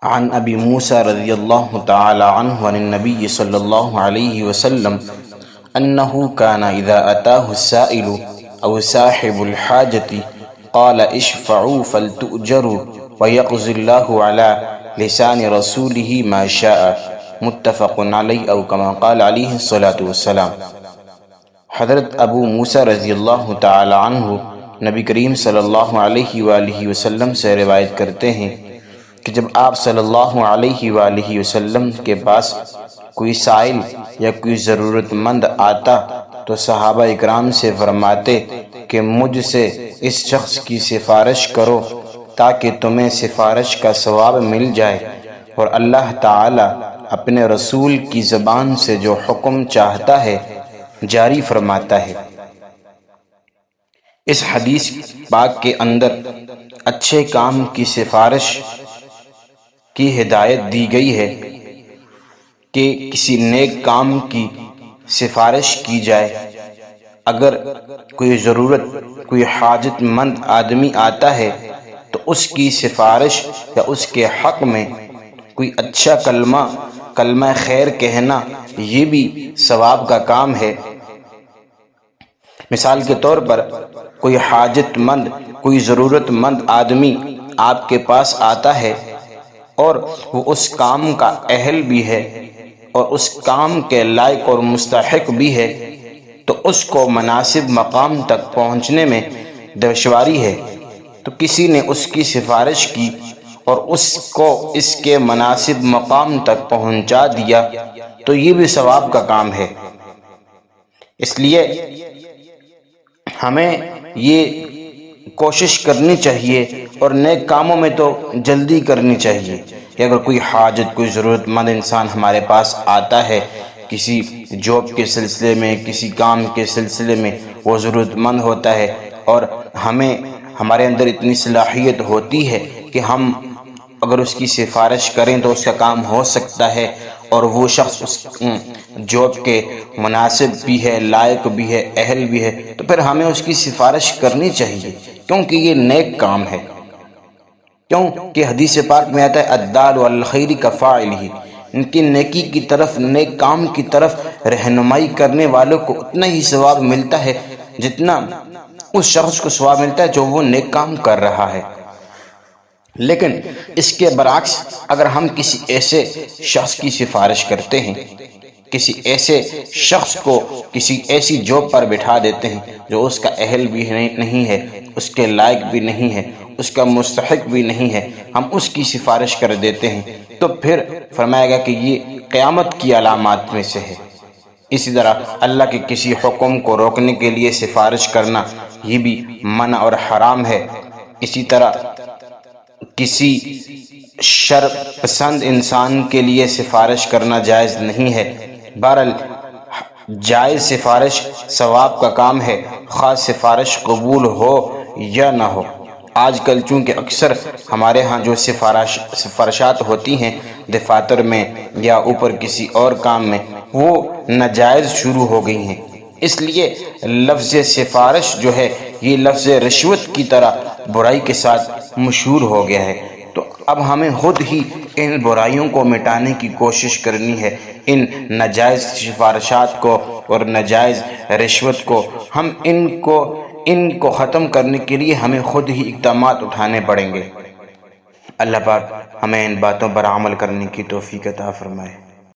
عن ابی موسیٰ رضی اللہ تعالی عنہ عن النبی صلی اللہ علیہ وسلم انه كان اذا اتاه السائل او صاحب الحاجة قال اشفعوا فلتؤجروا ويقضي الله على لسان رسوله ما شاء متفق علیہ او کما قال علیہ الصلاۃ والسلام۔ حضرت ابو موسیٰ رضی اللہ تعالی عنہ نبی کریم صلی اللہ علیہ وآلہ وسلم سے روایت کرتے ہیں کہ جب آپ صلی اللہ علیہ وآلہ وسلم کے پاس کوئی سائل یا کوئی ضرورت مند آتا تو صحابہ اکرام سے فرماتے کہ مجھ سے اس شخص کی سفارش کرو تاکہ تمہیں سفارش کا ثواب مل جائے، اور اللہ تعالی اپنے رسول کی زبان سے جو حکم چاہتا ہے جاری فرماتا ہے۔ اس حدیث پاک کے اندر اچھے کام کی سفارش کی ہدایت دی گئی ہے کہ کسی نیک کام کی سفارش کی جائے۔ اگر کوئی ضرورت، کوئی حاجت مند آدمی آتا ہے تو اس کی سفارش یا اس کے حق میں کوئی اچھا کلمہ خیر کہنا یہ بھی ثواب کا کام ہے۔ مثال کے طور پر کوئی حاجت مند، کوئی ضرورت مند آدمی آپ کے پاس آتا ہے اور وہ اس کام کا اہل بھی ہے اور اس کام کے لائق اور مستحق بھی ہے، تو اس کو مناسب مقام تک پہنچنے میں دشواری ہے، تو کسی نے اس کی سفارش کی اور اس کو اس کے مناسب مقام تک پہنچا دیا تو یہ بھی ثواب کا کام ہے۔ اس لیے ہمیں یہ کوشش کرنی چاہیے اور نیک کاموں میں تو جلدی کرنی چاہیے کہ اگر کوئی حاجت، کوئی ضرورت مند انسان ہمارے پاس آتا ہے، کسی جاب کے سلسلے میں، کسی کام کے سلسلے میں وہ ضرورت مند ہوتا ہے اور ہمارے اندر اتنی صلاحیت ہوتی ہے کہ ہم اگر اس کی سفارش کریں تو اس کا کام ہو سکتا ہے، اور وہ شخص اس جاب کے مناسب بھی ہے، لائق بھی ہے، اہل بھی ہے، تو پھر ہمیں اس کی سفارش کرنی چاہیے، کیونکہ یہ نیک کام ہے۔ کیونکہ حدیث پاک میں آتا ہے الدال علی الخیر کفاعلہ، ان کی نیکی کی طرف، نیک کام کی طرف رہنمائی کرنے والوں کو اتنا ہی ثواب ملتا ہے جتنا اس شخص کو ثواب ملتا ہے جو وہ نیک کام کر رہا ہے۔ لیکن اس کے برعکس اگر ہم کسی ایسے شخص کی سفارش کرتے ہیں، کسی ایسے شخص کو کسی ایسی جاب پر بٹھا دیتے ہیں جو اس کا اہل بھی نہیں ہے، اس کے لائق بھی نہیں ہے، اس کا مستحق بھی نہیں ہے، ہم اس کی سفارش کر دیتے ہیں، تو پھر فرمایا گیا کہ یہ قیامت کی علامات میں سے ہے۔ اسی طرح اللہ کے کسی حکم کو روکنے کے لیے سفارش کرنا یہ بھی منع اور حرام ہے۔ اسی طرح کسی شر پسند انسان کے لیے سفارش کرنا جائز نہیں ہے۔ بہرحال جائز سفارش ثواب کا کام ہے، خاص سفارش قبول ہو یا نہ ہو۔ آج کل چونکہ اکثر ہمارے ہاں جو سفارشات ہوتی ہیں دفاتر میں یا اوپر کسی اور کام میں، وہ ناجائز شروع ہو گئی ہیں، اس لیے لفظ سفارش جو ہے یہ لفظ رشوت کی طرح برائی کے ساتھ مشہور ہو گیا ہے۔ تو اب ہمیں خود ہی ان برائیوں کو مٹانے کی کوشش کرنی ہے، ان ناجائز سفارشات کو اور ناجائز رشوت کو ان کو ختم کرنے کے لیے ہمیں خود ہی اقدامات اٹھانے پڑیں گے۔ اللہ پاک ہمیں ان باتوں پر عمل کرنے کی توفیق عطا فرمائے۔